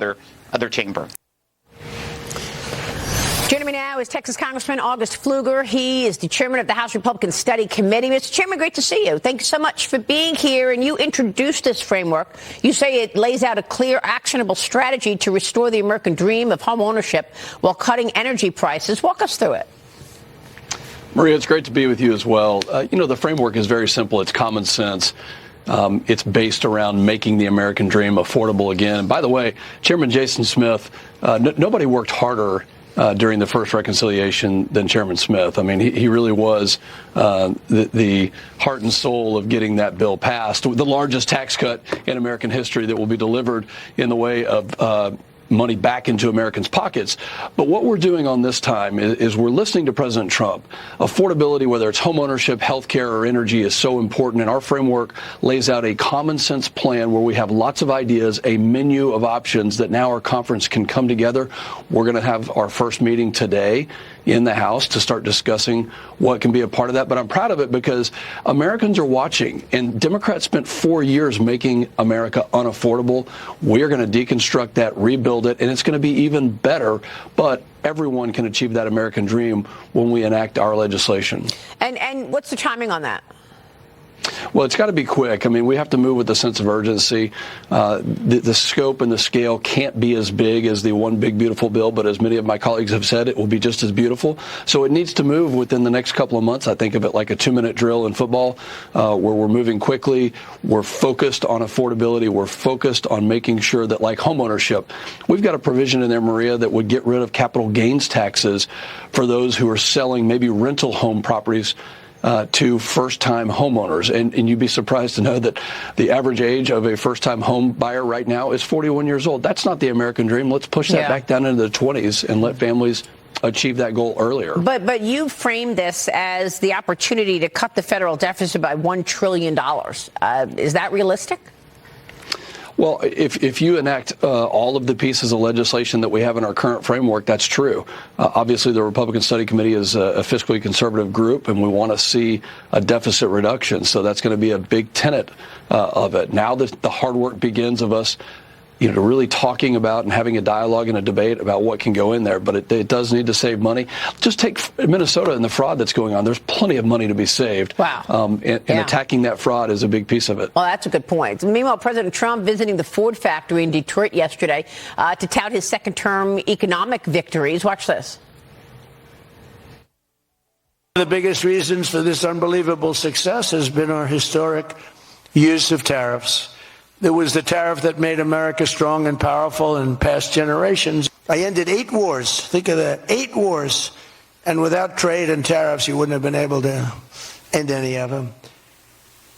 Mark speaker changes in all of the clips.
Speaker 1: other chamber.
Speaker 2: Joining me now is Texas Congressman August Pfluger. He is the chairman of the House Republican Study Committee. Mr. Chairman, great to see you. Thank you so much for being here. And you introduced this framework. You say it lays out a clear, actionable strategy to restore the American dream of home ownership while cutting energy prices. Walk us through it.
Speaker 3: Maria, it's great to be with you as well. The framework is very simple. It's common sense. It's based around making the American dream affordable again. And by the way, Chairman Jason Smith, nobody worked harder during the first reconciliation than Chairman Smith. I mean, he really was the heart and soul of getting that bill passed, the largest tax cut in American history that will be delivered in the way of money back into Americans' pockets. But what we're doing on this time is we're listening to President Trump. Affordability, whether it's home ownership, health care, or energy, is so important. And our framework lays out a common sense plan where we have lots of ideas, a menu of options that now our conference can come together. We're going to have our first meeting today in the House to start discussing what can be a part of that. But I'm proud of it because Americans are watching, and Democrats spent 4 years making America unaffordable. We're going to deconstruct that, rebuild it, and it's going to be even better. But everyone can achieve that American dream when we enact our legislation.
Speaker 2: And what's the timing on that?
Speaker 3: Well, it's got to be quick. I mean, we have to move with a sense of urgency. The scope and the scale can't be as big as the one big, beautiful bill, but as many of my colleagues have said, it will be just as beautiful. So it needs to move within the next couple of months. I think of it like a 2-minute drill in football, where we're moving quickly. We're focused on affordability. We're focused on making sure that, like homeownership, we've got a provision in there, Maria, that would get rid of capital gains taxes for those who are selling maybe rental home properties to first-time homeowners. And you'd be surprised to know that the average age of a first-time home buyer right now is 41 years old. That's not the American dream. Let's push that back down into the 20s and let families achieve that goal earlier.
Speaker 2: But you framed this as the opportunity to cut the federal deficit by $1 trillion. Is that realistic?
Speaker 3: Well, if you enact all of the pieces of legislation that we have in our current framework, that's true. Obviously, the Republican Study Committee is a fiscally conservative group, and we want to see a deficit reduction. So that's going to be a big tenet of it. Now the hard work begins of us, really talking about and having a dialogue and a debate about what can go in there. But it does need to save money. Just take Minnesota and the fraud that's going on. There's plenty of money to be saved.
Speaker 2: Wow.
Speaker 3: And attacking that fraud is a big piece of it.
Speaker 2: Well, that's a good point. Meanwhile, President Trump visiting the Ford factory in Detroit yesterday to tout his second-term economic victories. Watch this.
Speaker 4: The biggest reasons for this unbelievable success has been our historic use of tariffs. There was the tariff that made America strong and powerful in past generations. I ended 8 wars. Think of that, 8 wars. And without trade and tariffs, you wouldn't have been able to end any of them.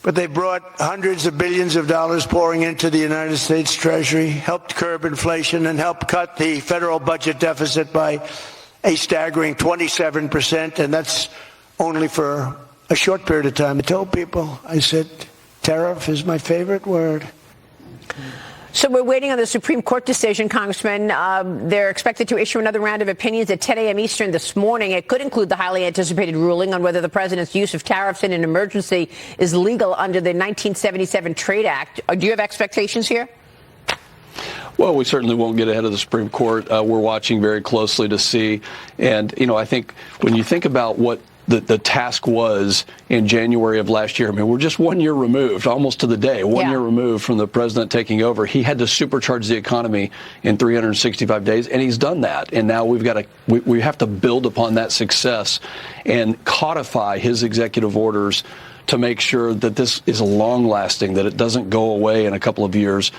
Speaker 4: But they brought hundreds of billions of dollars pouring into the United States Treasury, helped curb inflation, and helped cut the federal budget deficit by a staggering 27%. And that's only for a short period of time. I told people, I said, tariff is my favorite word.
Speaker 2: So we're waiting on the Supreme Court decision, Congressman. They're expected to issue another round of opinions at 10 a.m. Eastern this morning. It could include the highly anticipated ruling on whether the president's use of tariffs in an emergency is legal under the 1977 Trade Act. Do you have expectations here?
Speaker 3: Well, we certainly won't get ahead of the Supreme Court. We're watching very closely to see. And, I think when you think about what the task was in January of last year. I mean, we're just 1 year removed, almost to the day, one year removed from the president taking over. He had to supercharge the economy in 365 days, and he's done that. And now we have to build upon that success and codify his executive orders to make sure that this is long-lasting, that it doesn't go away in a couple of years.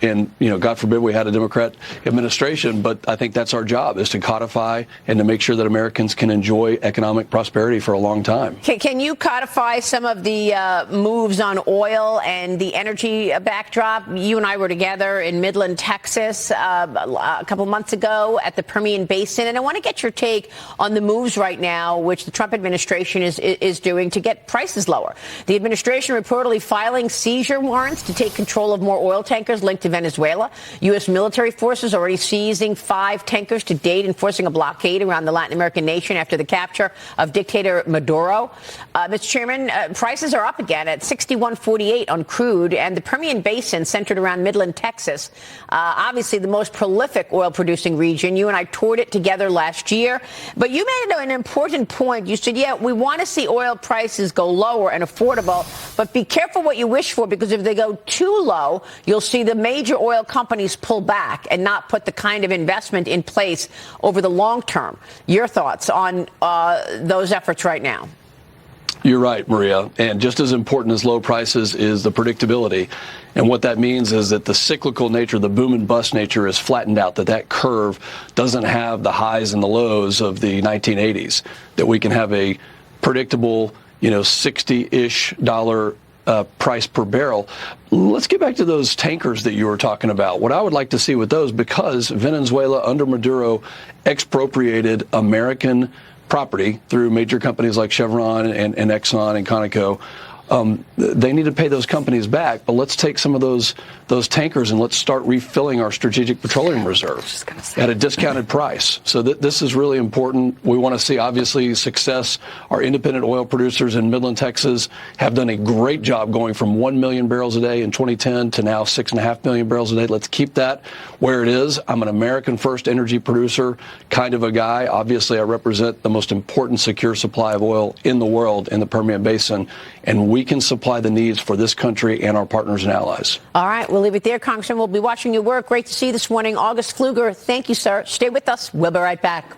Speaker 3: And, God forbid we had a Democrat administration, but I think that's our job, is to codify and to make sure that Americans can enjoy economic prosperity for a long time.
Speaker 2: Can you codify some of the moves on oil and the energy backdrop? You and I were together in Midland, Texas, a couple months ago at the Permian Basin, and I want to get your take on the moves right now, which the Trump administration is doing to get prices lower. The administration reportedly filing seizure warrants to take control of more oil tankers tankers linked to Venezuela. U.S. military forces already seizing 5 tankers to date, enforcing a blockade around the Latin American nation after the capture of dictator Maduro. Mr. Chairman, prices are up again at $61.48 on crude, and the Permian Basin, centered around Midland, Texas, obviously the most prolific oil-producing region. You and I toured it together last year, but you made an important point. You said, yeah, we want to see oil prices go lower and affordable, but be careful what you wish for, because if they go too low, you'll see the major oil companies pull back and not put the kind of investment in place over the long term. Your thoughts on those efforts right now?
Speaker 3: You're right, Maria. And just as important as low prices is the predictability. And what that means is that the cyclical nature, the boom and bust nature is flattened out, that curve doesn't have the highs and the lows of the 1980s, that we can have a predictable, $60-ish price per barrel. Let's get back to those tankers that you were talking about. What I would like to see with those, because Venezuela under Maduro expropriated American property through major companies like Chevron and Exxon and Conoco, they need to pay those companies back. But let's take some of those tankers and let's start refilling our strategic petroleum reserve at a discounted price. So this is really important. We want to see, obviously, success. Our independent oil producers in Midland, Texas have done a great job going from 1 million barrels a day in 2010 to now 6.5 million barrels a day. Let's keep that where it is. I'm an American first energy producer kind of a guy. Obviously, I represent the most important secure supply of oil in the world in the Permian Basin, and we can supply the needs for this country and our partners and allies.
Speaker 2: All right, we'll leave it there, Congressman. We'll be watching your work. Great to see you this morning. August Pfluger, thank you, sir. Stay with us. We'll be right back.